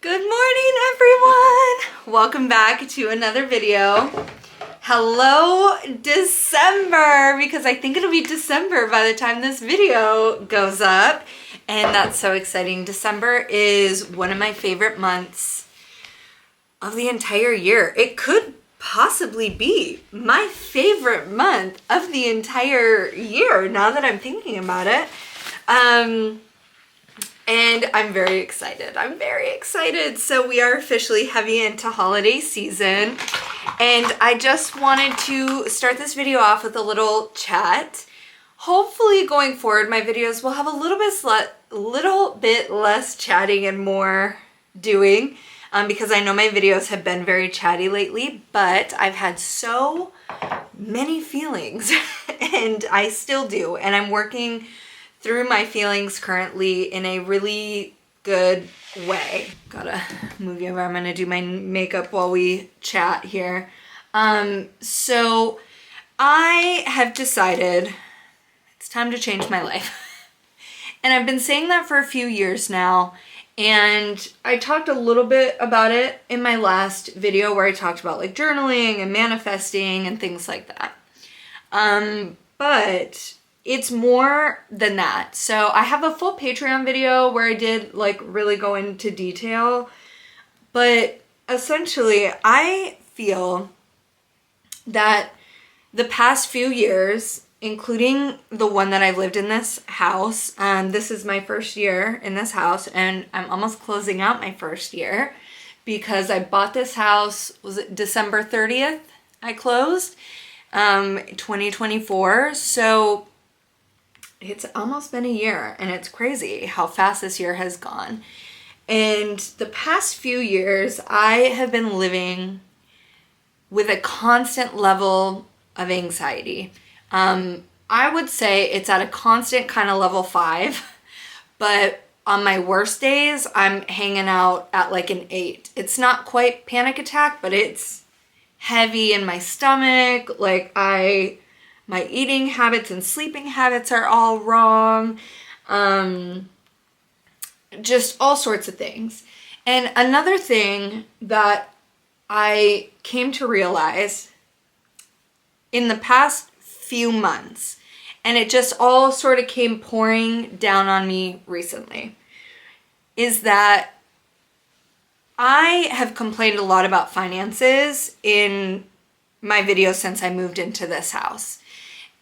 Good morning, everyone! Welcome back to another video. Hello, December, because I think it'll be December by the time this video goes up, and that's so exciting. December is one of my favorite months of the entire year. It could possibly be my favorite month of the entire year now that I'm thinking about it. And I'm very excited. So we are officially heavy into holiday season. And I just wanted to start this video off with a little chat. Hopefully going forward, my videos will have a little bit less chatting and more doing. Because I know my videos have been very chatty lately, but I've had so many feelings and I still do. And I'm working through my feelings currently in a really good way. Gotta move you over. I'm gonna do my makeup while we chat here. So I have decided it's time to change my life. And I've been saying that for a few years now. And I talked a little bit about it in my last video where I talked about like journaling and manifesting and things like that. But it's more than that. So I have a full Patreon video where I did like really go into detail, but essentially I feel that the past few years, including the one that I've lived in this house, this is my first year in this house and I'm almost closing out my first year because I bought this house, was it December 30th? I closed, 2024. So it's almost been a year and it's crazy how fast this year has gone. And the past few years, I have been living with a constant level of anxiety. I would say it's at a constant kind of level 5, but on my worst days, I'm hanging out at like an 8. It's not quite panic attack, but it's heavy in my stomach. Like my eating habits and sleeping habits are all wrong. Just all sorts of things. And another thing that I came to realize in the past few months, and it just all sort of came pouring down on me recently, is that I have complained a lot about finances in my videos since I moved into this house.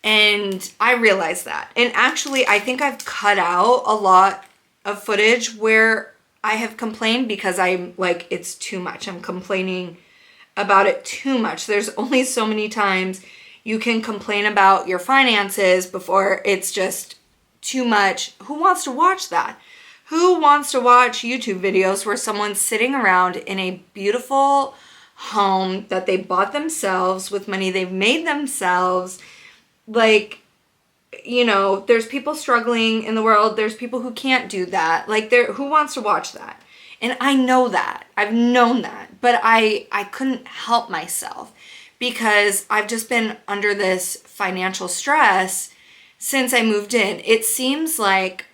And I realized that. And actually, I think I've cut out a lot of footage where I have complained because I'm like, it's too much. I'm complaining about it too much. There's only so many times you can complain about your finances before it's just too much. Who wants to watch that? Who wants to watch YouTube videos where someone's sitting around in a beautiful home that they bought themselves with money they've made themselves? Like, you know, there's people struggling in the world. There's people who can't do that. Like, who wants to watch that? And I know that. I've known that. But I couldn't help myself because I've just been under this financial stress since I moved in. It seems like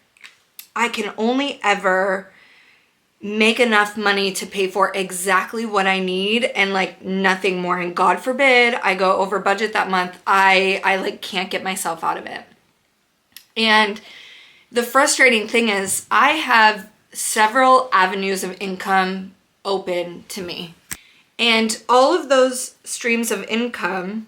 I can only ever make enough money to pay for exactly what I need and like nothing more. And God forbid I go over budget that month. I like can't get myself out of it. And the frustrating thing is I have several avenues of income open to me. And all of those streams of income,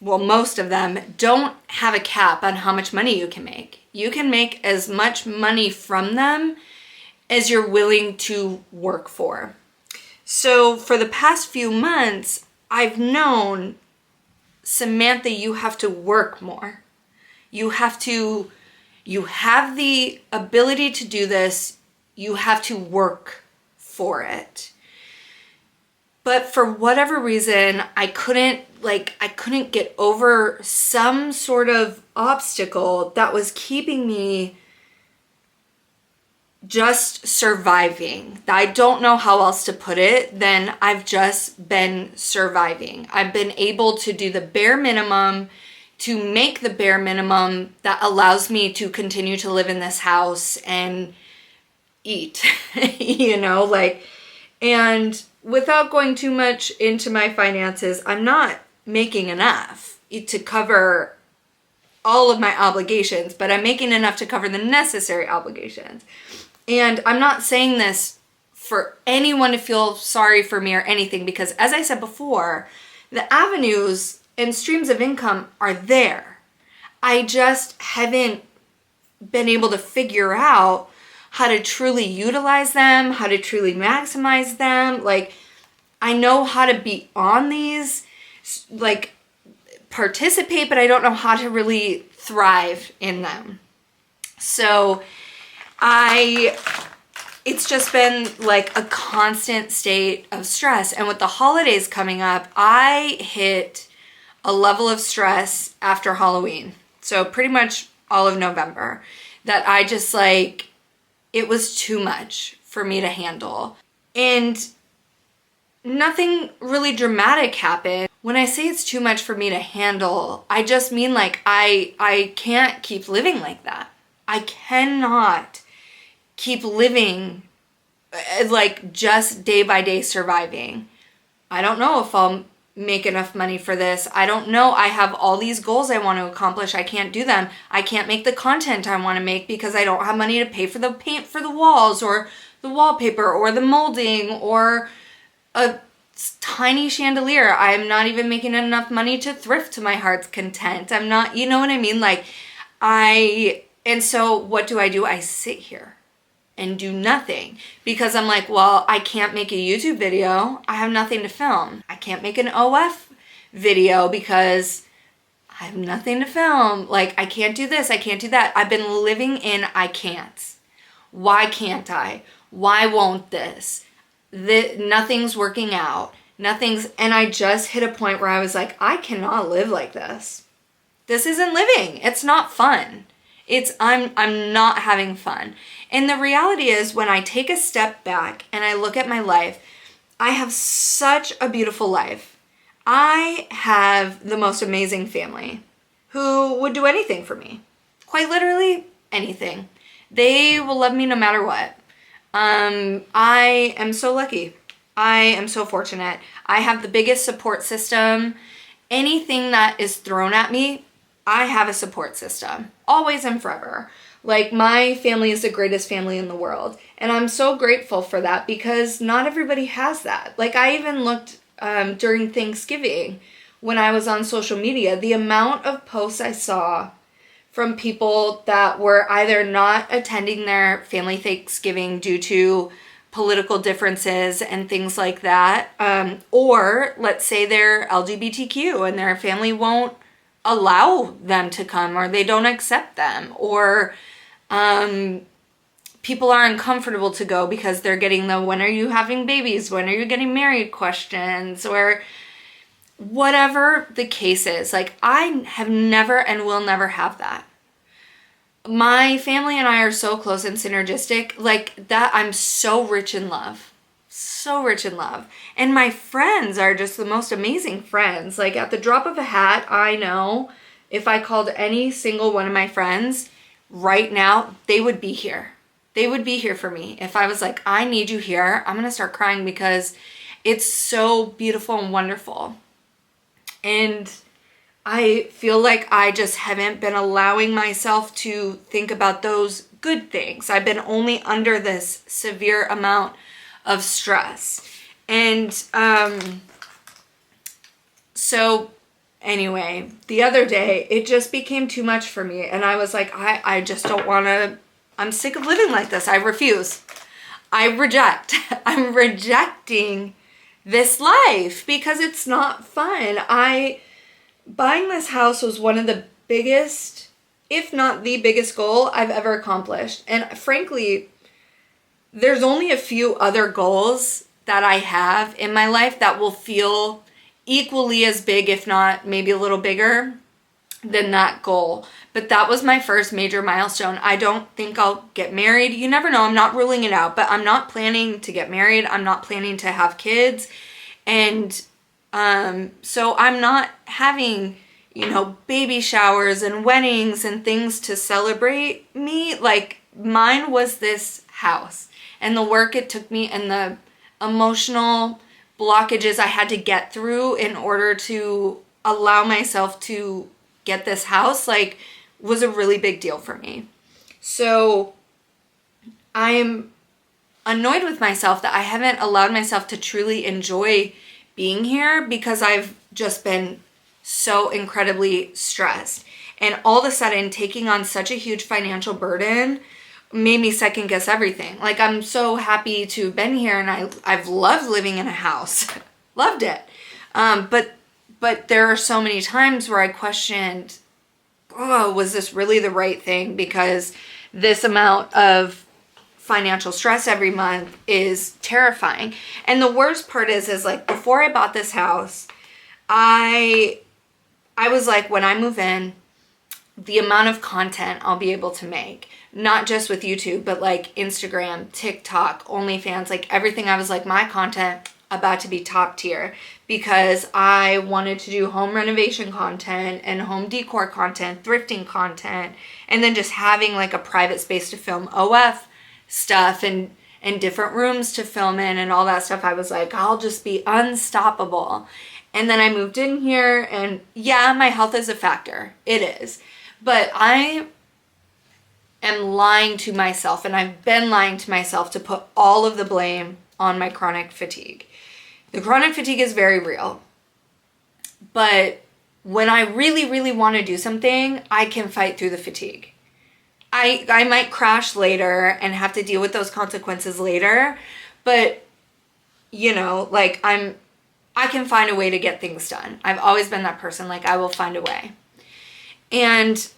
well, most of them don't have a cap on how much money you can make. You can make as much money from them as you're willing to work for. So for the past few months, I've known, Samantha, you have to work more. You have the ability to do this. You have to work for it. But for whatever reason, I couldn't get over some sort of obstacle that was keeping me just surviving. I don't know how else to put it than I've just been surviving. I've been able to do the bare minimum, to make the bare minimum that allows me to continue to live in this house and eat. You know, like And without going too much into my finances, I'm not making enough to cover all of my obligations, but I'm making enough to cover the necessary obligations. And I'm not saying this for anyone to feel sorry for me or anything, because as I said before, the avenues and streams of income are there. I just haven't been able to figure out how to truly utilize them, how to truly maximize them. Like, I know how to be on these, like, participate, but I don't know how to really thrive in them. So it's just been like a constant state of stress. And with the holidays coming up, I hit a level of stress after Halloween. So pretty much all of November, that I just like, it was too much for me to handle. And nothing really dramatic happened. When I say it's too much for me to handle, I just mean like I can't keep living like that. I cannot keep living like just day by day surviving. I don't know if I'll make enough money for this. I don't know. I have all these goals I want to accomplish. I can't do them. I can't make the content I want to make because I don't have money to pay for the paint for the walls or the wallpaper or the molding or a tiny chandelier. I'm not even making enough money to thrift to my heart's content. I'm not, you know what I mean? Like and so what do? I sit here and do nothing because I'm like, well, I can't make a YouTube video. I have nothing to film. I can't make an OF video because I have nothing to film. Like, I can't do this. I can't do that. I've been living in I can't. Why can't I? Why won't this? Nothing's working out. And I just hit a point where I was like, I cannot live like this. This isn't living. It's not fun. I'm not having fun. And the reality is, when I take a step back and I look at my life, I have such a beautiful life. I have the most amazing family who would do anything for me. Quite literally, anything. They will love me no matter what. I am so lucky. I am so fortunate. I have the biggest support system. Anything that is thrown at me, I have a support system. Always and forever. Like, my family is the greatest family in the world. And I'm so grateful for that because not everybody has that. Like, I even looked during Thanksgiving when I was on social media, the amount of posts I saw from people that were either not attending their family Thanksgiving due to political differences and things like that, or let's say they're LGBTQ and their family won't allow them to come, or they don't accept them, or people are uncomfortable to go because they're getting the when are you having babies, when are you getting married questions, or whatever the case is. Like, I have never and will never have that. My family and I are so close and synergistic, like that. I'm so rich in love. So rich in love. And my friends are just the most amazing friends. Like, at the drop of a hat, I know if I called any single one of my friends right now, they would be here. They would be here for me. If I was like, I need you here, I'm going to start crying because it's so beautiful and wonderful. And I feel like I just haven't been allowing myself to think about those good things. I've been only under this severe amount of stress. And so anyway, the other day, it just became too much for me. And I was like, I just don't want to, I'm sick of living like this. I refuse. I reject. I'm rejecting this life because it's not fun. Buying this house was one of the biggest, if not the biggest goal I've ever accomplished. And frankly, there's only a few other goals that I have in my life that will feel equally as big, if not maybe a little bigger than that goal. But that was my first major milestone. I don't think I'll get married. You never know. I'm not ruling it out, but I'm not planning to get married. I'm not planning to have kids. And so I'm not having, baby showers and weddings and things to celebrate me. Like, mine was this house and the work it took me and the emotional blockages I had to get through in order to allow myself to get this house, like, was a really big deal for me. So I'm annoyed with myself that I haven't allowed myself to truly enjoy being here because I've just been so incredibly stressed. And all of a sudden, taking on such a huge financial burden made me second guess everything. Like, I'm so happy to have been here, and I've loved living in a house. Loved it. But there are so many times where I questioned, oh, was this really the right thing? Because this amount of financial stress every month is terrifying. And the worst part is like, before I bought this house, I was like, when I move in, the amount of content I'll be able to make, not just with YouTube, but like Instagram, TikTok, OnlyFans, like everything. I was like, my content about to be top tier, because I wanted to do home renovation content and home decor content, thrifting content, and then just having like a private space to film OF stuff and different rooms to film in and all that stuff. I was like, I'll just be unstoppable. And then I moved in here, and yeah, my health is a factor. It is. But I am lying to myself, and I've been lying to myself, to put all of the blame on my chronic fatigue. The chronic fatigue is very real. But when I really, really want to do something, I can fight through the fatigue. I might crash later and have to deal with those consequences later, but you know, like I can find a way to get things done. I've always been that person. Like, I will find a way. And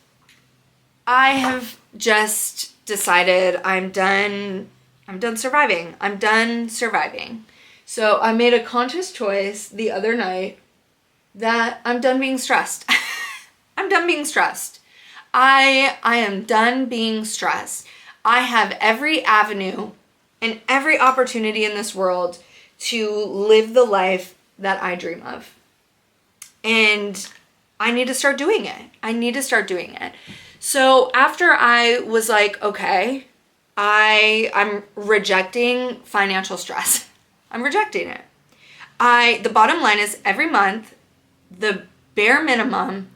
I have just decided I'm done surviving. I'm done surviving. So I made a conscious choice the other night that I'm done being stressed. I'm done being stressed. I am done being stressed. I have every avenue and every opportunity in this world to live the life that I dream of. And I need to start doing it. So after I was like, okay, I'm rejecting financial stress. I'm rejecting it. The bottom line is, every month, the bare minimum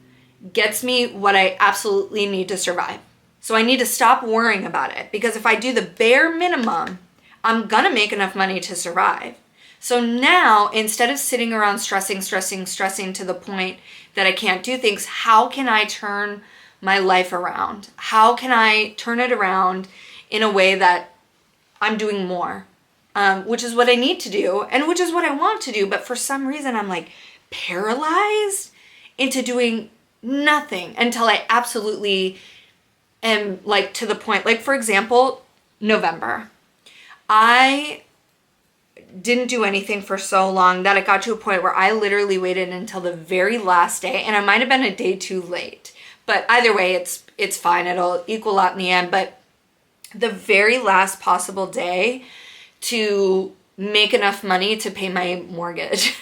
gets me what I absolutely need to survive. So I need to stop worrying about it, because if I do the bare minimum, I'm gonna make enough money to survive. So now, instead of sitting around stressing to the point that I can't do things, how can I turn my life around? How can I turn it around in a way that I'm doing more? Which is what I need to do, and which is what I want to do. But for some reason, I'm like paralyzed into doing nothing until I absolutely am like to the point. Like, for example, November. I didn't do anything for so long that it got to a point where I literally waited until the very last day, and I might have been a day too late. But either way, it's fine. It'll equal out in the end. But the very last possible day to make enough money to pay my mortgage.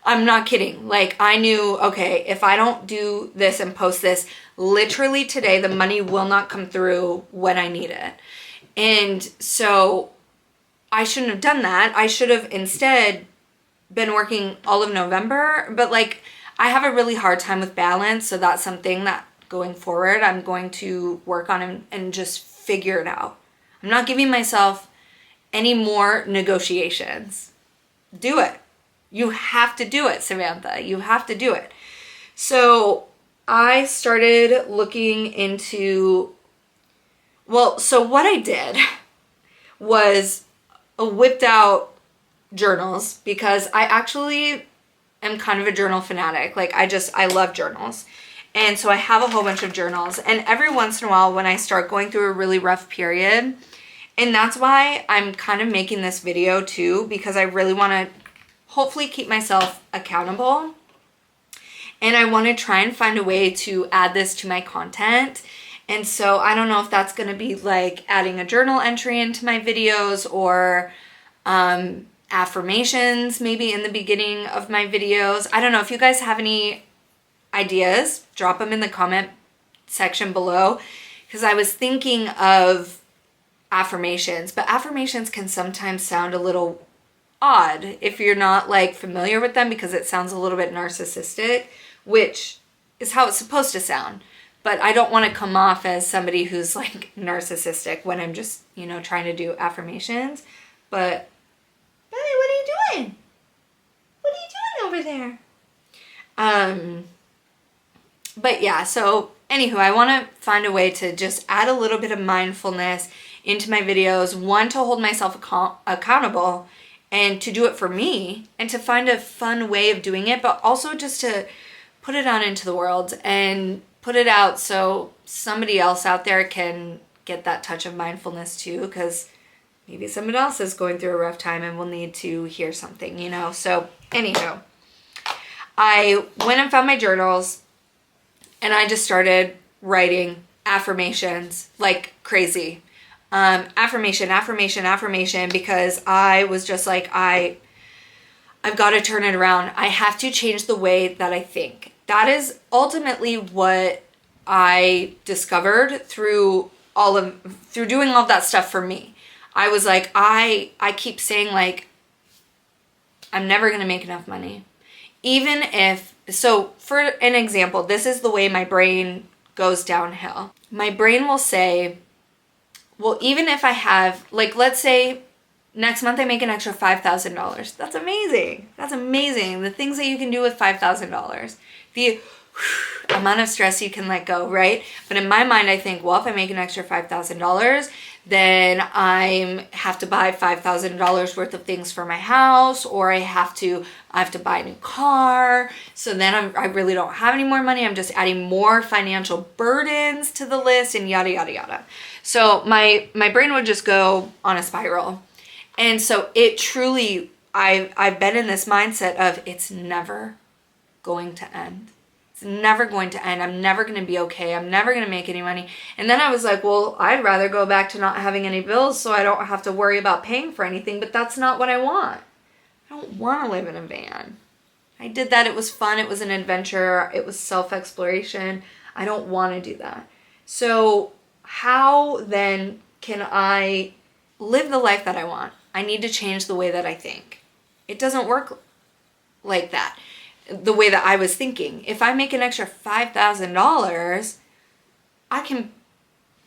I'm not kidding. Like, I knew, okay, if I don't do this and post this literally today, the money will not come through when I need it. And so I shouldn't have done that. I should have instead been working all of November. But like, I have a really hard time with balance. So that's something that going forward, I'm going to work on and just figure it out. I'm not giving myself any more negotiations. Do it. You have to do it, Samantha. You have to do it. So I started looking into, so what I did was whipped out journals, because I actually am kind of a journal fanatic. Like, I love journals. And so I have a whole bunch of journals. And every once in a while, when I start going through a really rough period, and that's why I'm kind of making this video too, because I really want to hopefully keep myself accountable. And I want to try and find a way to add this to my content. And so I don't know if that's going to be like adding a journal entry into my videos, or affirmations maybe in the beginning of my videos. I don't know. If you guys have any ideas, drop them in the comment section below, because I was thinking of affirmations, but affirmations can sometimes sound a little odd if you're not like familiar with them, because it sounds a little bit narcissistic, which is how it's supposed to sound. But I don't want to come off as somebody who's like narcissistic when I'm just, you know, trying to do affirmations. But, Billy, what are you doing? What are you doing over there? But yeah, so anywho, I want to find a way to just add a little bit of mindfulness into my videos. One, to hold myself accountable and to do it for me and to find a fun way of doing it, but also just to put it out into the world and put it out so somebody else out there can get that touch of mindfulness too, because maybe somebody else is going through a rough time and will need to hear something, you know? So anywho, I went and found my journals and I just started writing affirmations like crazy. Affirmation, because I was just like, I've got to turn it around. I have to change the way that I think. That is ultimately what I discovered through doing all that stuff for me. I was like, I keep saying like, I'm never going to make enough money. Even if, so for an example, this is the way my brain goes downhill. My brain will say, well, even if I have, like, let's say next month I make an extra $5,000. That's amazing. That's amazing. The things that you can do with $5,000. The amount of stress you can let go, right? But in my mind, I think, well, if I make an extra $5,000, then I have to buy $5,000 worth of things for my house, or I have to buy a new car. So then I really don't have any more money. I'm just adding more financial burdens to the list and yada, yada, yada. So my brain would just go on a spiral. And so it truly, I've been in this mindset of it's never going to end. It's never going to end. I'm never going to be okay. I'm never going to make any money. And then I was like, well, I'd rather go back to not having any bills so I don't have to worry about paying for anything, but that's not what I want. I don't want to live in a van. I did that. It was fun. It was an adventure. It was self-exploration. I don't want to do that. So how then can I live the life that I want? I need to change the way that I think. It doesn't work like that. The way that I was thinking. If I make an extra $5,000, I can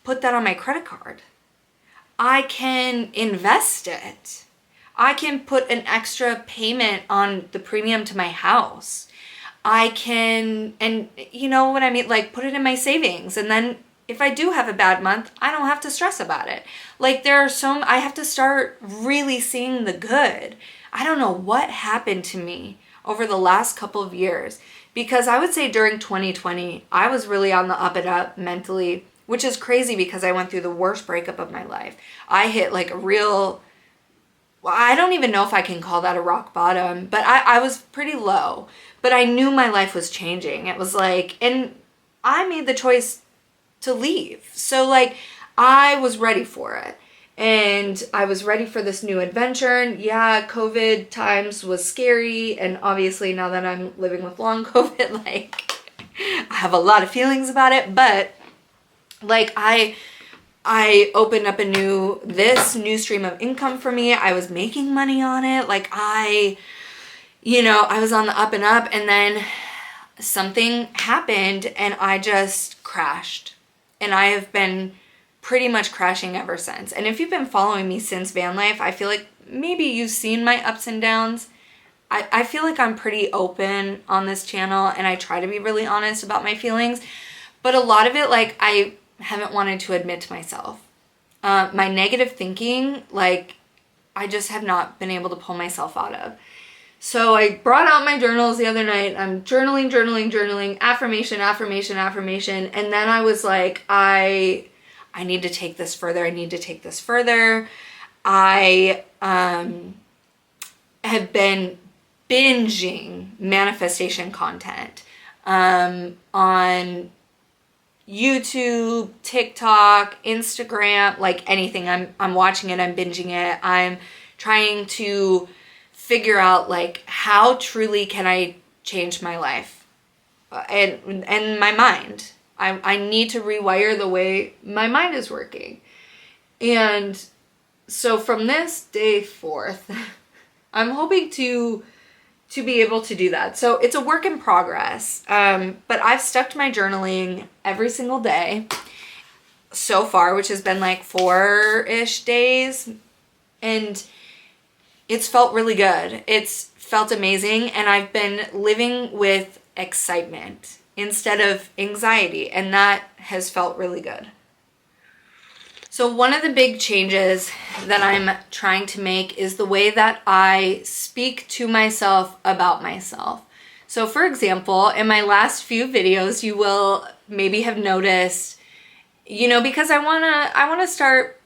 put that on my credit card. I can invest it. I can put an extra payment on the premium to my house. I can, and you know what I mean? Like, put it in my savings. And then if I do have a bad month, I don't have to stress about it. Like, I have to start really seeing the good. I don't know what happened to me over the last couple of years, because I would say during 2020, I was really on the up and up mentally, which is crazy because I went through the worst breakup of my life. I hit like a real, well, I don't even know if I can call that a rock bottom, but I was pretty low, but I knew my life was changing. It was like, and I made the choice to leave. So like, I was ready for it. And I was ready for this new adventure. And yeah, COVID times was scary. And obviously now that I'm living with long COVID, like, I have a lot of feelings about it. But like, I opened up this new stream of income for me. I was making money on it. Like I was on the up and up, and then something happened and I just crashed. And I have been pretty much crashing ever since. And if you've been following me since van life, I feel like maybe you've seen my ups and downs. I feel like I'm pretty open on this channel and I try to be really honest about my feelings. But a lot of it, like, I haven't wanted to admit to myself. My negative thinking, like, I just have not been able to pull myself out of. So I brought out my journals the other night. I'm journaling, affirmation. And then I was like, I need to take this further. I have been binging manifestation content on YouTube, TikTok, Instagram, like anything. I'm watching it, I'm binging it. I'm trying to figure out like how truly can I change my life and my mind. I need to rewire the way my mind is working. And so from this day forth, I'm hoping to be able to do that. So it's a work in progress. But I've stuck to my journaling every single day so far, which has been like 4-ish days. And it's felt really good. It's felt amazing. And I've been living with excitement instead of anxiety. And that has felt really good. So one of the big changes that I'm trying to make is the way that I speak to myself about myself. So for example, in my last few videos, you will maybe have noticed, you know, because I wanna start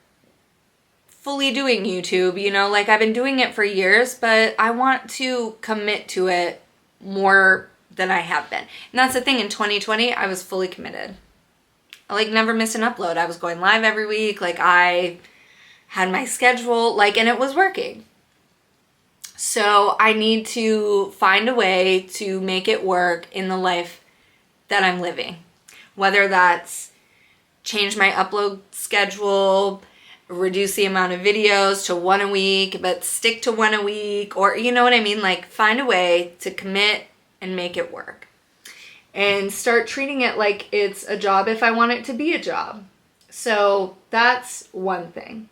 fully doing YouTube, you know, like I've been doing it for years, but I want to commit to it more than I have been. And that's the thing, in 2020, I was fully committed. I like never missed an upload. I was going live every week. Like I had my schedule, like, and it was working. So I need to find a way to make it work in the life that I'm living. Whether that's change my upload schedule, reduce the amount of videos to 1 a week, but stick to 1 a week, or you know what I mean? Like find a way to commit and make it work. And start treating it like it's a job if I want it to be a job. So that's one thing.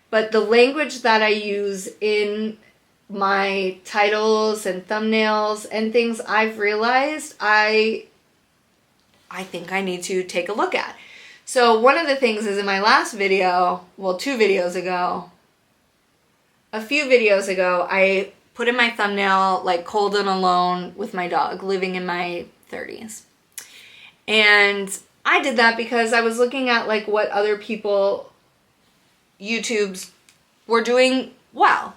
But the language that I use in my titles and thumbnails and things, I've realized I think I need to take a look at. So one of the things is in my last video, well, 2 videos ago, a few videos ago, I put in my thumbnail like cold and alone with my dog, living in my 30s. And I did that because I was looking at like what other people YouTubes were doing well.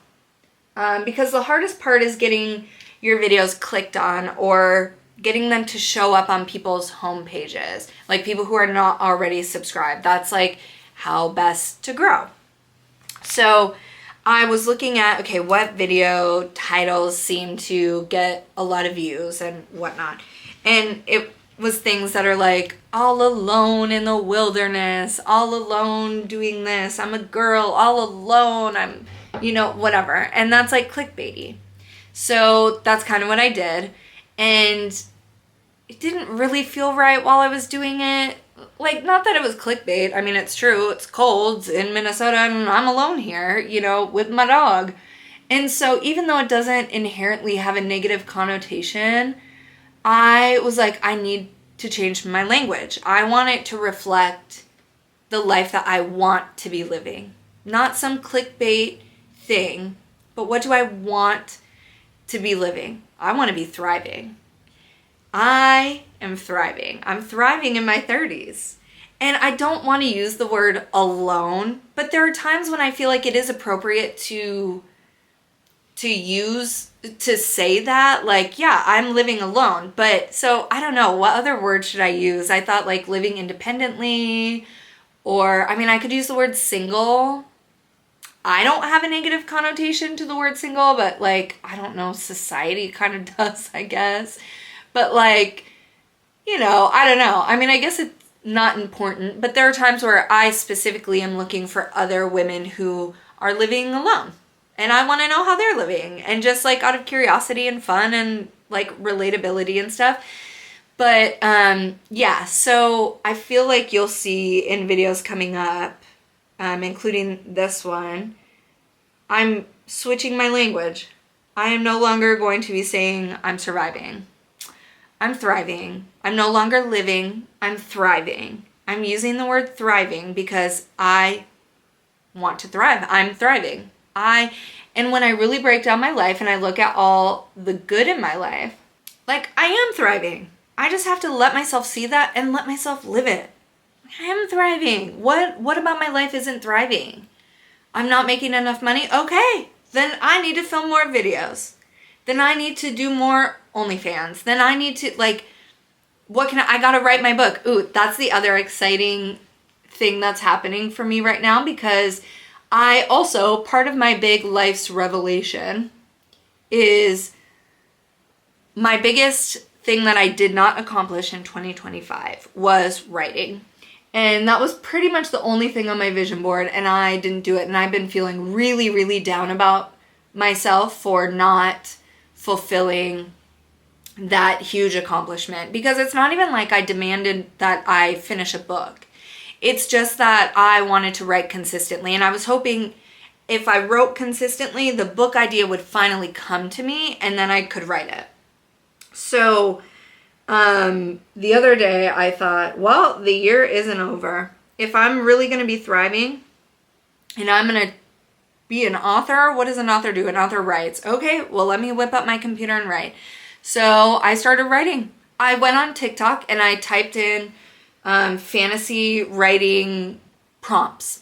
Because the hardest part is getting your videos clicked on or getting them to show up on people's home pages, like people who are not already subscribed. That's like how best to grow. So I was looking at, okay, what video titles seem to get a lot of views and whatnot. And it was things that are like, all alone in the wilderness, all alone doing this, I'm a girl, all alone, I'm, you know, whatever. And that's like clickbaity. So that's kind of what I did. And it didn't really feel right while I was doing it. Like, not that it was clickbait. I mean, it's true. It's cold in Minnesota and I'm alone here, you know, with my dog. And so even though it doesn't inherently have a negative connotation, I was like, I need to change my language. I want it to reflect the life that I want to be living. Not some clickbait thing, but what do I want to be living? I want to be thriving. I am thriving. I'm thriving in my 30s. And I don't want to use the word alone, but there are times when I feel like it is appropriate to say that, like, yeah, I'm living alone. But so I don't know, what other word should I use? I thought like living independently, or I mean, I could use the word single. I don't have a negative connotation to the word single, but like, I don't know, society kind of does, I guess. But like, you know, I don't know. I mean, I guess it's not important, but there are times where I specifically am looking for other women who are living alone. And I want to know how they're living. And just like out of curiosity and fun and like relatability and stuff. But yeah, so I feel like you'll see in videos coming up, including this one, I'm switching my language. I am no longer going to be saying I'm surviving. I'm thriving. I'm no longer living. I'm thriving. I'm using the word thriving because I want to thrive. I'm thriving. And when I really break down my life and I look at all the good in my life, like I am thriving. I just have to let myself see that and let myself live it. I am thriving. What about my life isn't thriving? I'm not making enough money? Okay, then I need to film more videos. Then I need to do more OnlyFans. Then I need to, like, I gotta write my book. Ooh, that's the other exciting thing that's happening for me right now, because I also, part of my big life's revelation is my biggest thing that I did not accomplish in 2025 was writing. And that was pretty much the only thing on my vision board, and I didn't do it. And I've been feeling really, really down about myself for not fulfilling that huge accomplishment, because it's not even like I demanded that I finish a book. It's just that I wanted to write consistently, and I was hoping if I wrote consistently, the book idea would finally come to me and then I could write it. So the other day I thought, well, the year isn't over. If I'm really going to be thriving and I'm going to be an author, what does an author do? An author writes. Okay, well, let me whip up my computer and write. So I started writing. I went on TikTok and I typed in fantasy writing prompts.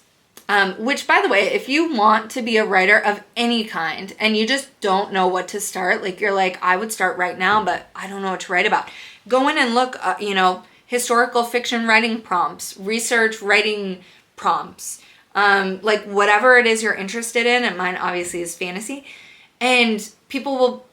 Which, by the way, if you want to be a writer of any kind and you just don't know what to start, like you're like, I would start right now, but I don't know what to write about. Go in and look, historical fiction writing prompts, research writing prompts, like whatever it is you're interested in, and mine obviously is fantasy, and people will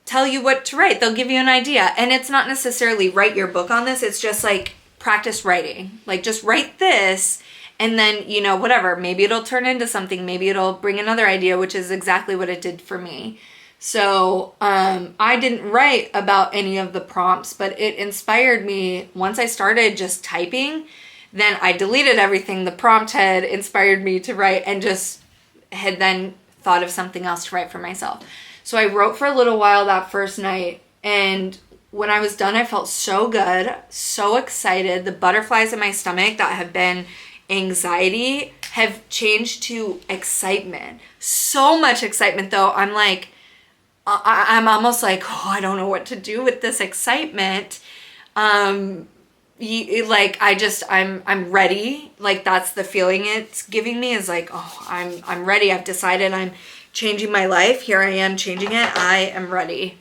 tell you what to write. They'll give you an idea, and it's not necessarily write your book on this. It's just like practice writing. Like just write this, and then, whatever, maybe it'll turn into something. Maybe it'll bring another idea, which is exactly what it did for me. So I didn't write about any of the prompts, but it inspired me. Once I started just typing, then I deleted everything the prompt had inspired me to write and just had then thought of something else to write for myself. So I wrote for a little while that first night, and when I was done, I felt so good, so excited. The butterflies in my stomach that have been anxiety have changed to excitement. So much excitement, though. I'm like, I'm almost like, I don't know what to do with this excitement. I'm ready. Like that's the feeling it's giving me, is like, I'm ready. I've decided I'm changing my life. Here I am changing it. I am ready.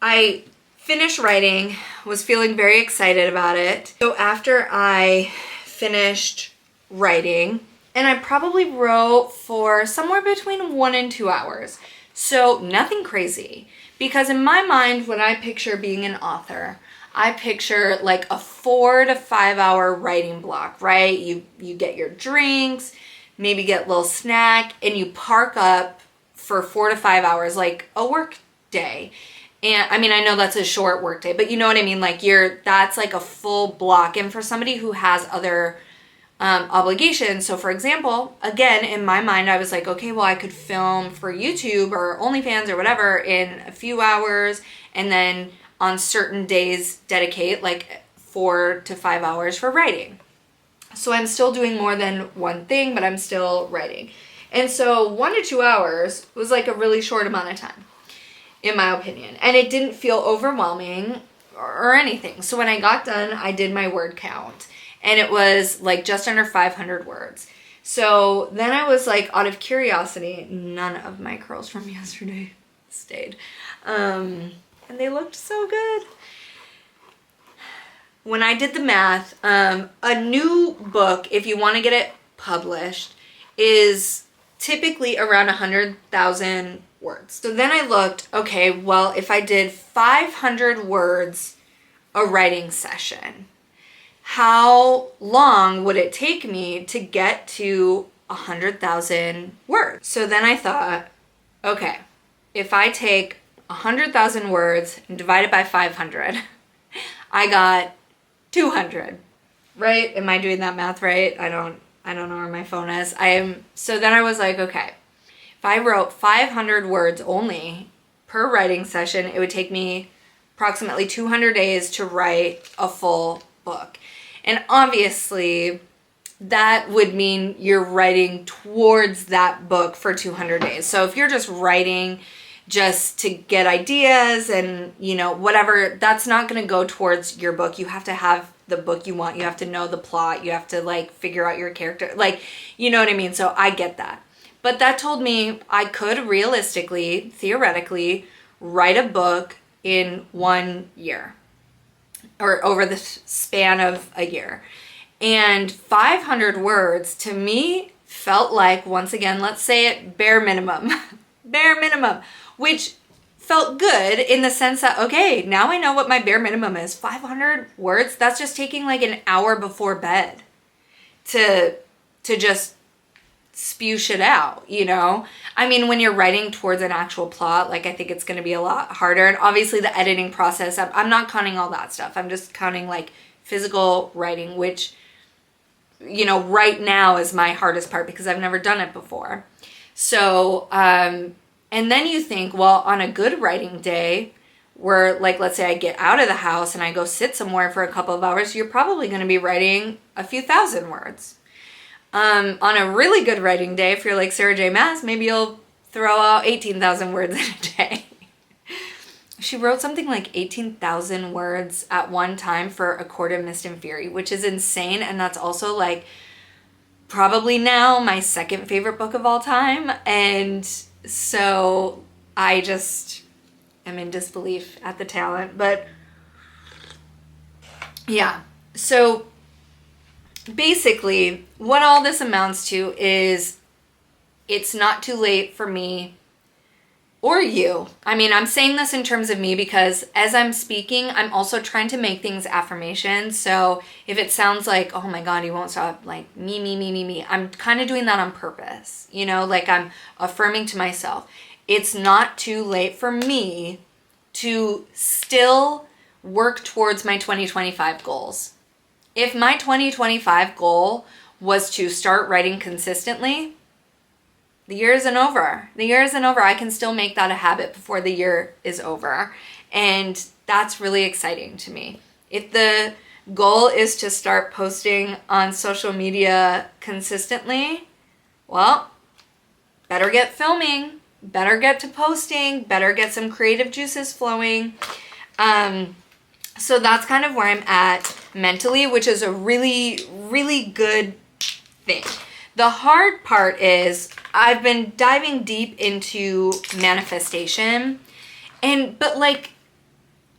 I finished writing, was feeling very excited about it. So after I finished writing, and I probably wrote for somewhere between 1 and 2 hours. So nothing crazy, because in my mind, when I picture being an author, I picture like a 4 to 5 hour writing block, right? You get your drinks, maybe get a little snack, and you park up for 4 to 5 hours, like a work day. And I mean, I know that's a short work day, but you know what I mean? Like that's like a full block. And for somebody who has other obligations. So for example, again, in my mind, I was like, okay, well, I could film for YouTube or OnlyFans or whatever in a few hours, and then on certain days dedicate like 4 to 5 hours for writing. So I'm still doing more than one thing, but I'm still writing. And so 1 to 2 hours was like a really short amount of time, in my opinion. And it didn't feel overwhelming or anything. So when I got done, I did my word count. And it was like just under 500 words. So then I was like, out of curiosity, none of my curls from yesterday stayed. And they looked so good. When I did the math, a new book, if you want to get it published, is typically around 100,000 words. So then I looked, okay, well, if I did 500 words a writing session, how long would it take me to get to 100,000 words? So then I thought, okay, if I take 100,000 words and divide it by 500, I got 200, right? Am I doing that math right? I don't know where my phone is. So then I was like, okay, if I wrote 500 words only per writing session, it would take me approximately 200 days to write a full book. And obviously, that would mean you're writing towards that book for 200 days. So if you're just writing just to get ideas and, whatever, that's not going to go towards your book. You have to have the book you want. You have to know the plot. You have to, figure out your character. You know what I mean? So I get that. But that told me I could realistically, theoretically, write a book in 1 year. Or over the span of a year. And 500 words to me felt like, once again, let's say it, bare minimum. Bare minimum. Which felt good in the sense that, okay, now I know what my bare minimum is. 500 words, that's just taking like an hour before bed to just spew shit out, you know? I mean, when you're writing towards an actual plot, like I think it's going to be a lot harder. And obviously the editing process, I'm not counting all that stuff. I'm just counting like physical writing, which, you know, right now is my hardest part because I've never done it before. So, and then you think, well, on a good writing day, where like, let's say I get out of the house and I go sit somewhere for a couple of hours, you're probably going to be writing a few thousand words. On a really good writing day, if you're like Sarah J. Maas, maybe you'll throw out 18,000 words in a day. She wrote something like 18,000 words at one time for A Court of Mist and Fury, which is insane. And that's also like probably now my second favorite book of all time. And so I just am in disbelief at the talent. But yeah, so basically, what all this amounts to is it's not too late for me or you. I mean, I'm saying this in terms of me because as I'm speaking, I'm also trying to make things affirmations. So if it sounds like, oh my God, you won't stop, like me, I'm kind of doing that on purpose. You know, like I'm affirming to myself. It's not too late for me to still work towards my 2025 goals. If my 2025 goal was to start writing consistently, the year isn't over. The year isn't over. I can still make that a habit before the year is over. And that's really exciting to me. If the goal is to start posting on social media consistently, well, better get filming, better get to posting, better get some creative juices flowing. So that's kind of where I'm at mentally, which is a really, really good thing. The hard part is I've been diving deep into manifestation but like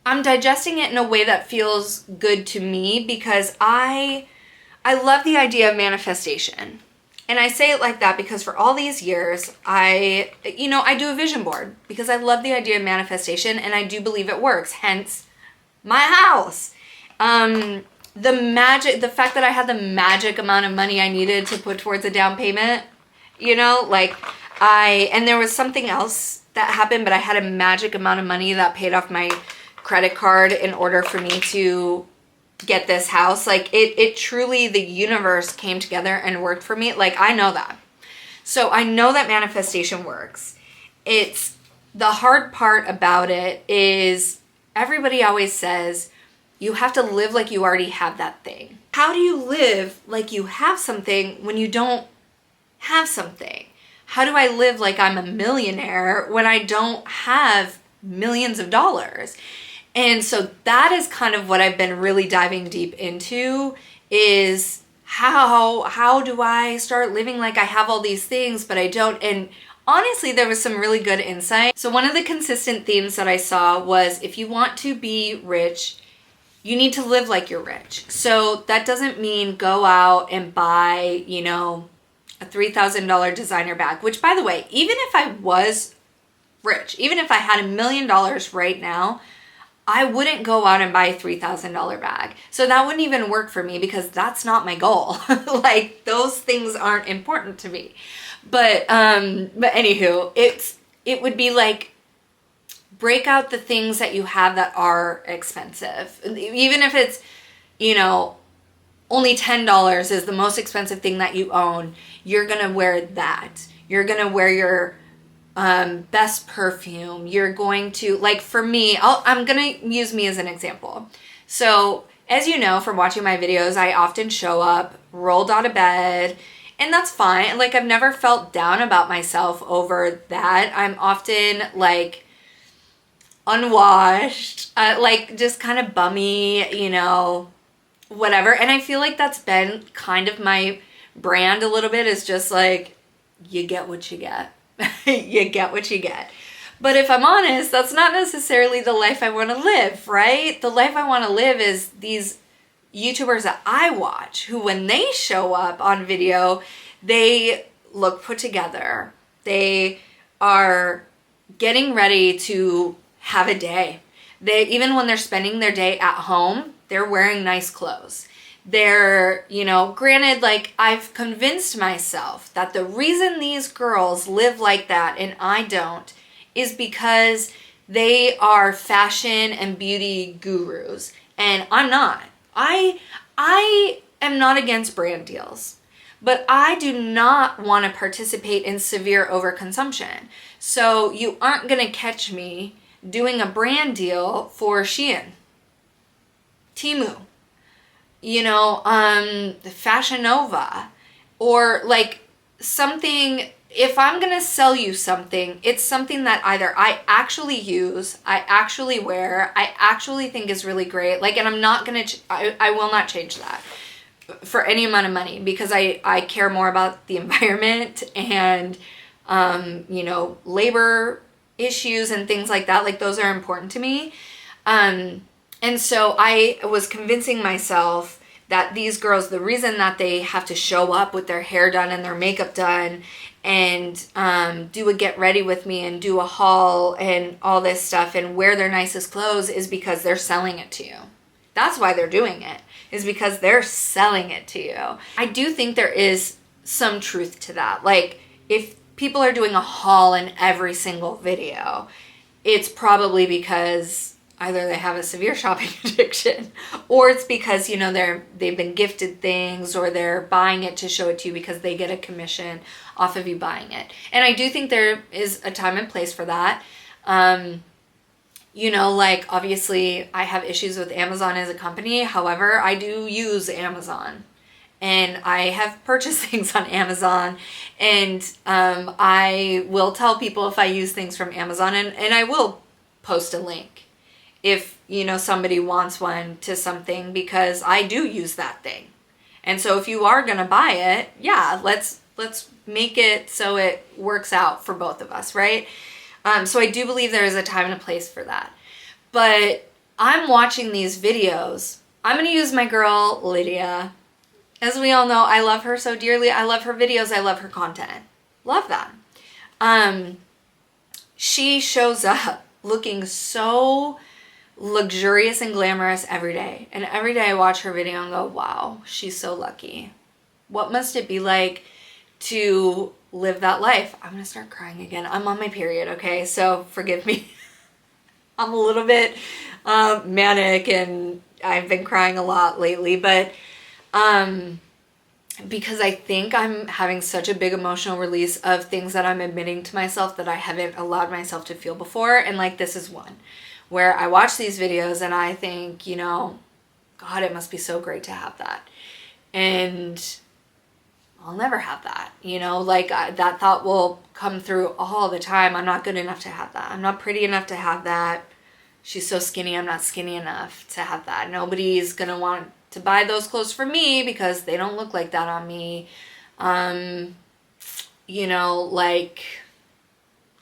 I'm digesting it in a way that feels good to me because I love the idea of manifestation. And I say it like that because for all these years, I do a vision board because I love the idea of manifestation and I do believe it works. Hence my house. The fact that I had the magic amount of money I needed to put towards a down payment, and there was something else that happened, but I had a magic amount of money that paid off my credit card in order for me to get this house. Like it truly, the universe came together and worked for me. Like I know that. So I know that manifestation works. It's the hard part about it is everybody always says you have to live like you already have that thing. How do you live like you have something when you don't have something? How do I live like I'm a millionaire when I don't have millions of dollars? And so that is kind of what I've been really diving deep into is how do I start living like I have all these things, but I don't? And honestly, there was some really good insight. So one of the consistent themes that I saw was if you want to be rich, you need to live like you're rich. So that doesn't mean go out and buy, a $3,000 designer bag, which by the way, even if I was rich, even if I had $1 million right now, I wouldn't go out and buy a $3,000 bag. So that wouldn't even work for me because that's not my goal. Like those things aren't important to me. But anywho, it would be like break out the things that you have that are expensive. Even if it's, only $10 is the most expensive thing that you own, you're going to wear that. You're going to wear your best perfume. You're going to, like for me, I'm going to use me as an example. So as you know from watching my videos, I often show up rolled out of bed. And that's fine. Like, I've never felt down about myself over that. I'm often, like, unwashed, just kind of bummy, whatever. And I feel like that's been kind of my brand a little bit, is just, like, you get what you get. You get what you get. But if I'm honest, that's not necessarily the life I want to live, right? The life I want to live is these YouTubers that I watch who, when they show up on video, they look put together. They are getting ready to have a day. Even when they're spending their day at home, they're wearing nice clothes. They're, you know, granted, like, I've convinced myself that the reason these girls live like that and I don't is because they are fashion and beauty gurus. And I'm not. I am not against brand deals, but I do not want to participate in severe overconsumption. So you aren't going to catch me doing a brand deal for Shein, Temu, you know, Fashion Nova, or like something. If I'm going to sell you something, it's something that either I actually use, I actually wear, I actually think is really great. Like, and I'm not going to, I will not change that for any amount of money, because I care more about the environment and, you know, labor issues and things like that. Like, those are important to me. And so I was convincing myself that these girls, the reason that they have to show up with their hair done and their makeup done and do a get ready with me and do a haul and all this stuff and wear their nicest clothes is because they're selling it to you. That's why they're doing it, is because they're selling it to you. I do think there is some truth to that. Like, if people are doing a haul in every single video, it's probably because either they have a severe shopping addiction, or it's because, you know, they've been gifted things, or they're buying it to show it to you because they get a commission off of you buying it. And I do think there is a time and place for that. You know, like, obviously I have issues with Amazon as a company. However, I do use Amazon and I have purchased things on Amazon, and I will tell people if I use things from Amazon, and I will post a link if, you know, somebody wants one to something, because I do use that thing. And so if you are going to buy it, yeah, let's make it so it works out for both of us, right? So I do believe there is a time and a place for that. But I'm watching these videos. I'm going to use my girl, Lydia. As we all know, I love her so dearly. I love her videos. I love her content. Love that. She shows up looking so luxurious and glamorous every day. And every day I watch her video and go, wow, she's so lucky. What must it be like to live that life? I'm going to start crying again. I'm on my period, okay? So forgive me. I'm a little bit manic and I've been crying a lot lately, but because I think I'm having such a big emotional release of things that I'm admitting to myself that I haven't allowed myself to feel before. And like, this is one where I watch these videos and I think, you know, God, it must be so great to have that. And I'll never have that, you know, like that thought will come through all the time. I'm not good enough to have that. I'm not pretty enough to have that. She's so skinny, I'm not skinny enough to have that. Nobody's going to want to buy those clothes for me because they don't look like that on me. You know, like,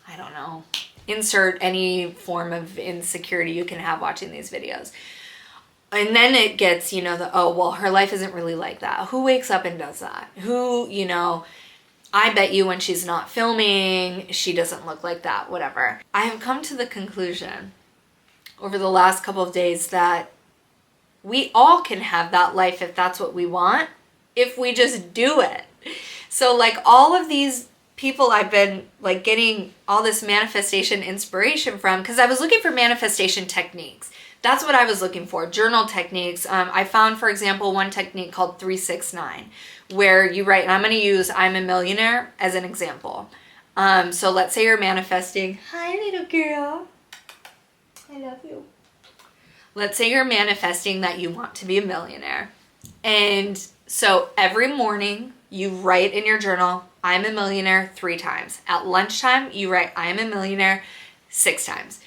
I don't know. Insert any form of insecurity you can have watching these videos. And then it gets, you know, oh, well, her life isn't really like that. Who wakes up and does that? Who, you know, I bet you when she's not filming, she doesn't look like that, whatever. I have come to the conclusion over the last couple of days that we all can have that life if that's what we want, if we just do it. So like all of these people I've been like getting all this manifestation inspiration from, because I was looking for manifestation techniques. That's what I was looking for, journal techniques. I found, for example, one technique called 369, where you write, and I'm going to use I'm a millionaire as an example. So let's say you're manifesting, hi little girl, I love you. Let's say you're manifesting that you want to be a millionaire. And so every morning you write in your journal, I'm a millionaire 3 times. At lunchtime, you write, I am a millionaire 6 times.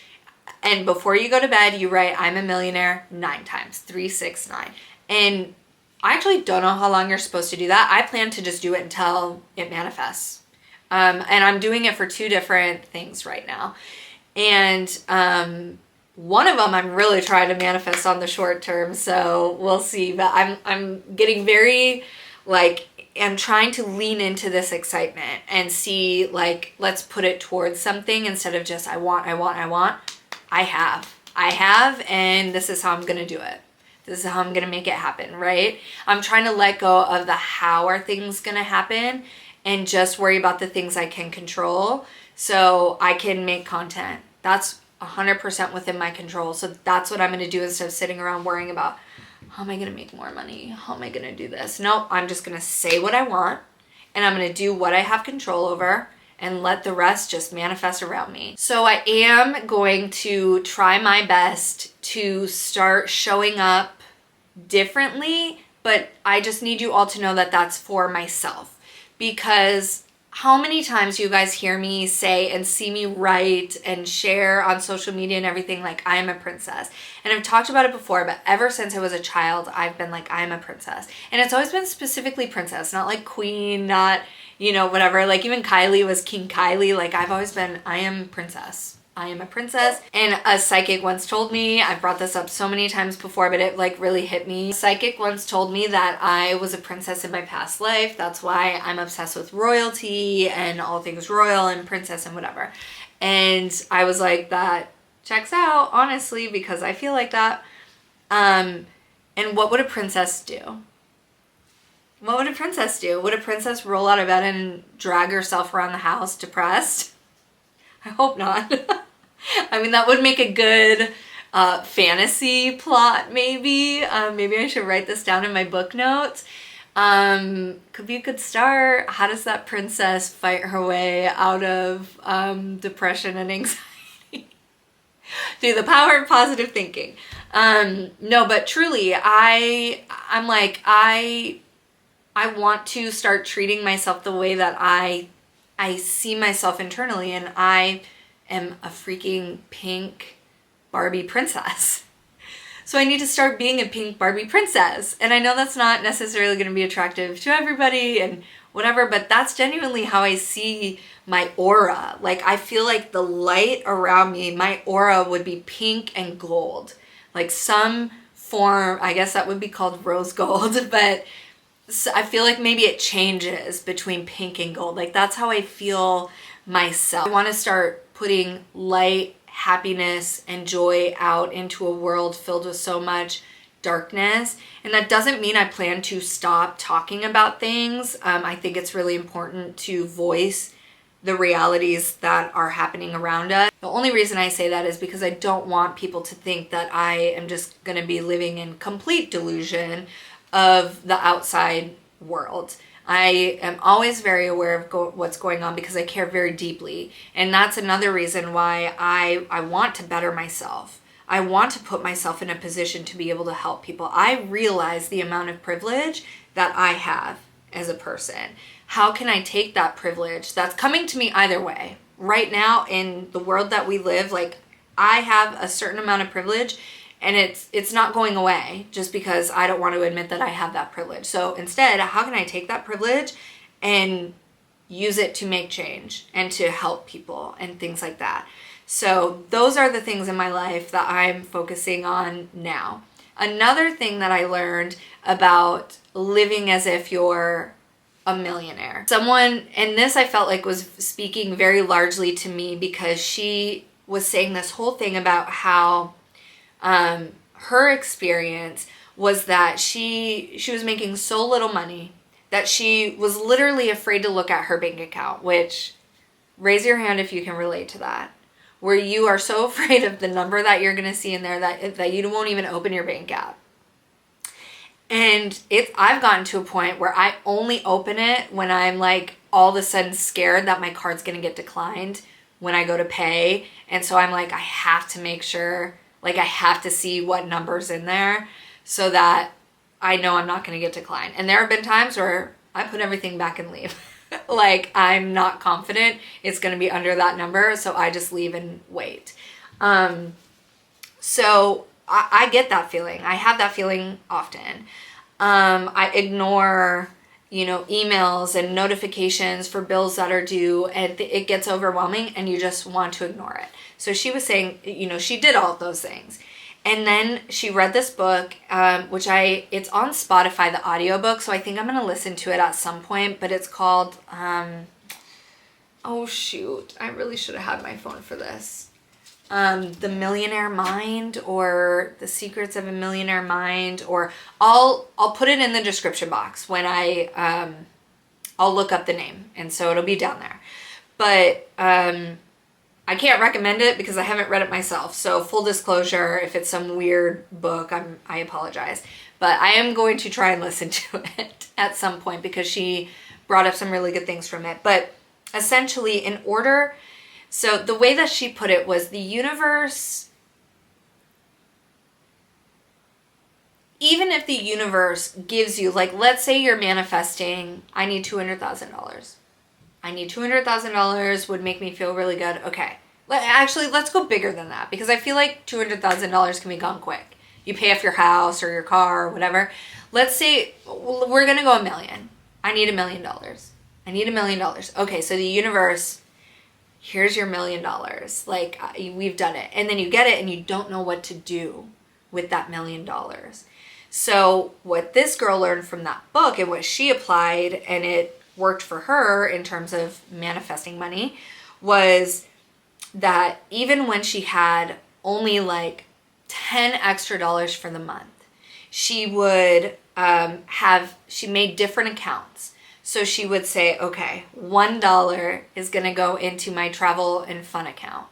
And before you go to bed, you write, I'm a millionaire 9 times, 3, 6, 9. And I actually don't know how long you're supposed to do that. I plan to just do it until it manifests. And I'm doing it for 2 different things right now. And one of them I'm really trying to manifest on the short term, so we'll see. But I'm getting very, like, I'm trying to lean into this excitement and see, like, let's put it towards something instead of just I want. I have, and this is how I'm going to do it. This is how I'm gonna make it happen, right? I'm trying to let go of the how are things gonna happen and just worry about the things I can control so I can make content. That's 100% within my control. So that's what I'm gonna do instead of sitting around worrying about how am I gonna make more money? How am I gonna do this? No, I'm just gonna say what I want and I'm gonna do what I have control over and let the rest just manifest around me. So I am going to try my best to start showing up differently, but I just need you all to know that that's for myself. Because how many times you guys hear me say and see me write and share on social media and everything like I am a princess. And I've talked about it before, but ever since I was a child, I've been like, I'm a princess. And it's always been specifically princess, not like queen, not, you know, whatever. Like even Kylie was King Kylie. Like I've always been, I am princess. I am a princess. And a psychic once told me, I've brought this up so many times before, but it like really hit me. A psychic once told me that I was a princess in my past life. That's why I'm obsessed with royalty and all things royal and princess and whatever. And I was like, that checks out, honestly, because I feel like that. And what would a princess do? What would a princess do? Would a princess roll out of bed and drag herself around the house depressed? I hope not. I mean, that would make a good fantasy plot, maybe. Maybe I should write this down in my book notes. Could be a good start. How does that princess fight her way out of depression and anxiety? Through the power of positive thinking. No, but truly, I'm like, I want to start treating myself the way that I see myself internally, and I am a freaking pink Barbie princess. So I need to start being a pink Barbie princess. And I know that's not necessarily going to be attractive to everybody and whatever, but that's genuinely how I see my aura. Like I feel like the light around me, my aura would be pink and gold. Like some form, I guess that would be called rose gold, but so I feel like maybe it changes between pink and gold. Like that's how I feel myself. I want to start putting light, happiness, and joy out into a world filled with so much darkness. And that doesn't mean I plan to stop talking about things. I think it's really important to voice the realities that are happening around us. The only reason I say that is because I don't want people to think that I am just going to be living in complete delusion of the outside world. I am always very aware of what's going on because I care very deeply. And that's another reason why I want to better myself. I want to put myself in a position to be able to help people. I realize the amount of privilege that I have as a person. How can I take that privilege that's coming to me either way? Right now in the world that we live, like I have a certain amount of privilege and it's not going away just because I don't want to admit that I have that privilege. So instead, how can I take that privilege and use it to make change and to help people and things like that? So those are the things in my life that I'm focusing on now. Another thing that I learned about living as if you're a millionaire. Someone, and this I felt like was speaking very largely to me because she was saying this whole thing about how her experience was that she was making so little money that she was literally afraid to look at her bank account, which raise your hand if you can relate to that, where you are so afraid of the number that you're going to see in there that you won't even open your bank app. And I've gotten to a point where I only open it when I'm like all of a sudden scared that my card's going to get declined when I go to pay. And so I'm like, I have to make sure, like I have to see what number's in there so that I know I'm not going to get declined. And there have been times where I put everything back and leave. Like I'm not confident it's going to be under that number. So I just leave and wait. So I get that feeling. I have that feeling often. I ignore, emails and notifications for bills that are due, and it gets overwhelming and you just want to ignore it. So she was saying, she did all of those things. And then she read this book, it's on Spotify, the audiobook. So I think I'm going to listen to it at some point, but it's called, oh shoot, I really should have had my phone for this. The Millionaire Mind or The Secrets of a Millionaire Mind, or I'll put it in the description box when I'll look up the name, and so it'll be down there. But I can't recommend it because I haven't read it myself. So full disclosure, if it's some weird book, I apologize. But I am going to try and listen to it at some point because she brought up some really good things from it. But essentially, so the way that she put it was the universe, even if the universe gives you, like, let's say you're manifesting, I need $200,000. I need $200,000 would make me feel really good. Okay. Actually, let's go bigger than that because I feel like $200,000 can be gone quick. You pay off your house or your car or whatever. Let's say we're going to go $1 million. I need $1 million. I need $1 million. Okay, so the universe, here's your $1 million. Like, we've done it. And then you get it and you don't know what to do with that $1 million. So what this girl learned from that book and what she applied, and it worked for her in terms of manifesting money, was that even when she had only like $10 extra for the month, she would she made different accounts. So she would say, okay, $1 is going to go into my travel and fun account.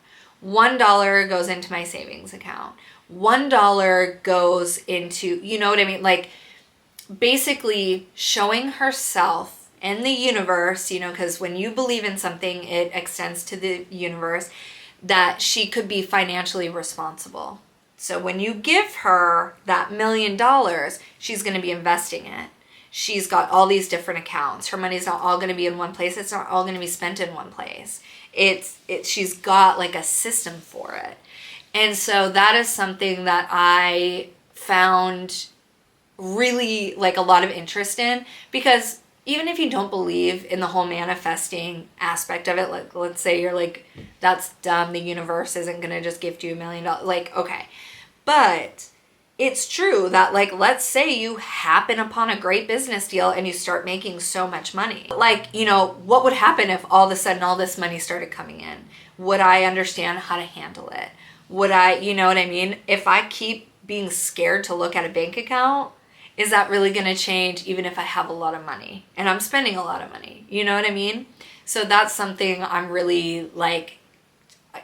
$1 goes into my savings account. $1 goes into, you know what I mean? Like, basically showing herself and the universe, you know, because when you believe in something, it extends to the universe, that she could be financially responsible. So when you give her that $1 million, she's going to be investing it. She's got all these different accounts. Her money's not all going to be in one place. It's not all going to be spent in one place. She's got like a system for it. And so that is something that I found really like a lot of interest in, because even if you don't believe in the whole manifesting aspect of it, like, let's say you're like, that's dumb, the universe isn't going to just gift you $1 million. Like, okay. But it's true that, like, let's say you happen upon a great business deal and you start making so much money. Like, you know, what would happen if all of a sudden all this money started coming in? Would I understand how to handle it? Would I, you know what I mean? If I keep being scared to look at a bank account, is that really going to change even if I have a lot of money and I'm spending a lot of money? You know what I mean? So that's something I'm really like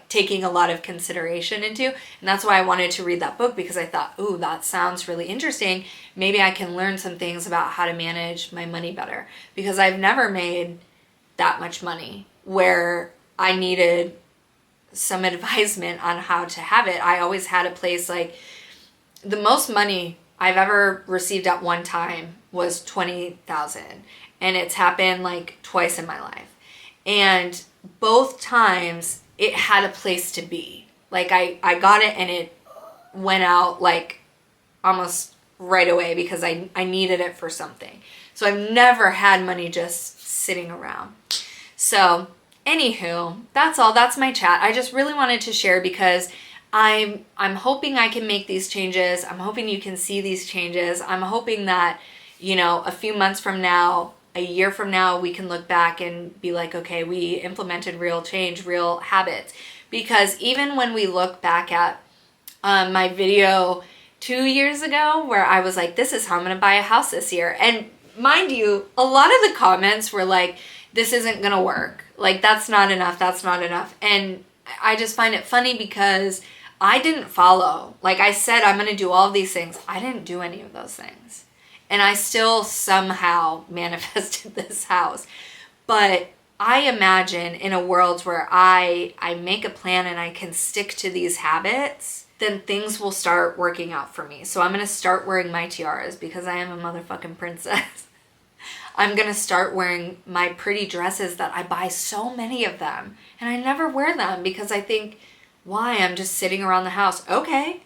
taking a lot of consideration into. And that's why I wanted to read that book, because I thought, ooh, that sounds really interesting. Maybe I can learn some things about how to manage my money better, because I've never made that much money where I needed some advisement on how to have it. I always had a place, like, the most money I've ever received at one time was $20,000, and it's happened like twice in my life. And both times it had a place to be. Like, I got it and it went out like almost right away because I needed it for something. So I've never had money just sitting around. So anywho, that's all. That's my chat. I just really wanted to share because I'm hoping I can make these changes. I'm hoping you can see these changes. I'm hoping that, you know, a few months from now, a year from now, we can look back and be like, okay, we implemented real change, real habits. Because even when we look back at my video 2 years ago where I was like, this is how I'm going to buy a house this year. And mind you, a lot of the comments were like, this isn't going to work. Like, that's not enough. That's not enough. And I just find it funny because I didn't follow. Like I said, I'm going to do all of these things. I didn't do any of those things. And I still somehow manifested this house. But I imagine in a world where I make a plan and I can stick to these habits, then things will start working out for me. So I'm going to start wearing my tiaras because I am a motherfucking princess. I'm going to start wearing my pretty dresses that I buy so many of them. And I never wear them because I think, why? I'm just sitting around the house. Okay.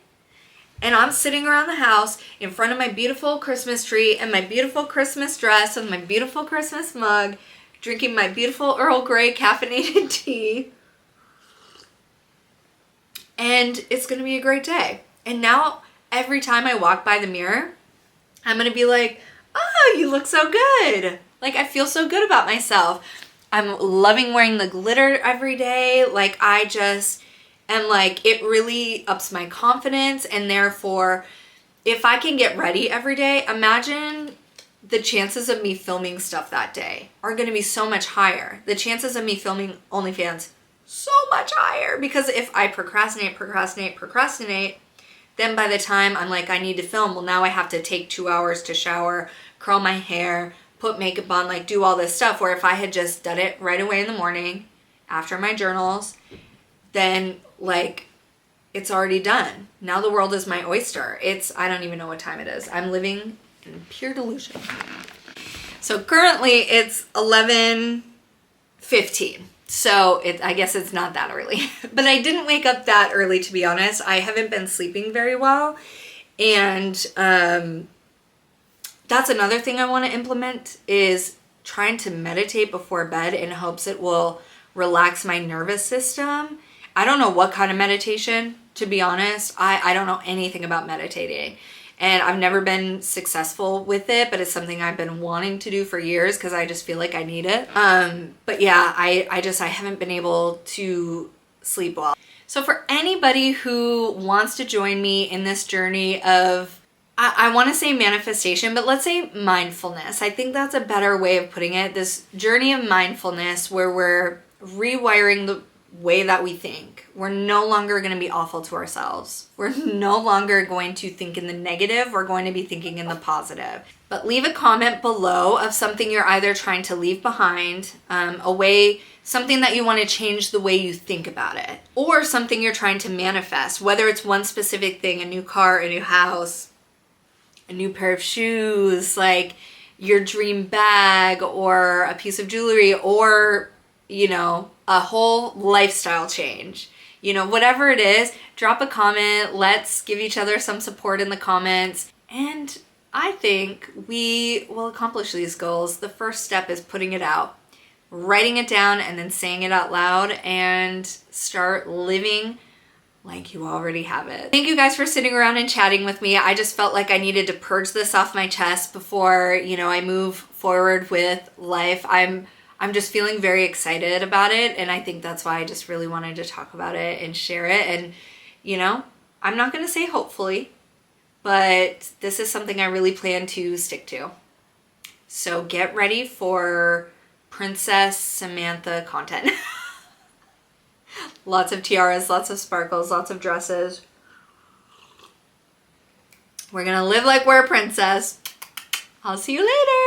And I'm sitting around the house in front of my beautiful Christmas tree and my beautiful Christmas dress and my beautiful Christmas mug, drinking my beautiful Earl Grey caffeinated tea. And it's going to be a great day. And now every time I walk by the mirror, I'm going to be like, oh, you look so good. Like, I feel so good about myself. I'm loving wearing the glitter every day. Like, And like, it really ups my confidence, and therefore, if I can get ready every day, imagine the chances of me filming stuff that day are going to be so much higher. The chances of me filming OnlyFans so much higher, because if I procrastinate, then by the time I'm like, I need to film, well, now I have to take 2 hours to shower, curl my hair, put makeup on, like do all this stuff, where if I had just done it right away in the morning after my journals, then like it's already done. Now the world is my oyster. I don't even know what time it is. I'm living in pure delusion. So currently it's 11:15. So I guess it's not that early. But I didn't wake up that early, to be honest. I haven't been sleeping very well. And that's another thing I want to implement, is trying to meditate before bed in hopes it will relax my nervous system. I don't know what kind of meditation, to be honest. I don't know anything about meditating. And I've never been successful with it, but it's something I've been wanting to do for years because I just feel like I need it. But yeah, I haven't been able to sleep well. So for anybody who wants to join me in this journey of, I want to say manifestation, but let's say mindfulness. I think that's a better way of putting it. This journey of mindfulness where we're rewiring the way that we think. We're no longer going to be awful to ourselves. We're no longer going to think in the negative. We're going to be thinking in the positive. But leave a comment below of something you're either trying to leave behind, something that you want to change the way you think about it, or something you're trying to manifest, whether it's one specific thing, a new car, a new house, a new pair of shoes, like your dream bag, or a piece of jewelry, or, you know, a whole lifestyle change. You know, whatever it is, drop a comment. Let's give each other some support in the comments. And I think we will accomplish these goals. The first step is putting it out, writing it down, and then saying it out loud, and start living like you already have it. Thank you guys for sitting around and chatting with me. I just felt like I needed to purge this off my chest before, you know, I move forward with life. I'm just feeling very excited about it, and I think that's why I just really wanted to talk about it and share it. And, you know, I'm not gonna say hopefully, but this is something I really plan to stick to. So get ready for Princess Samantha content. Lots of tiaras, lots of sparkles, lots of dresses. We're gonna live like we're a princess. I'll see you later.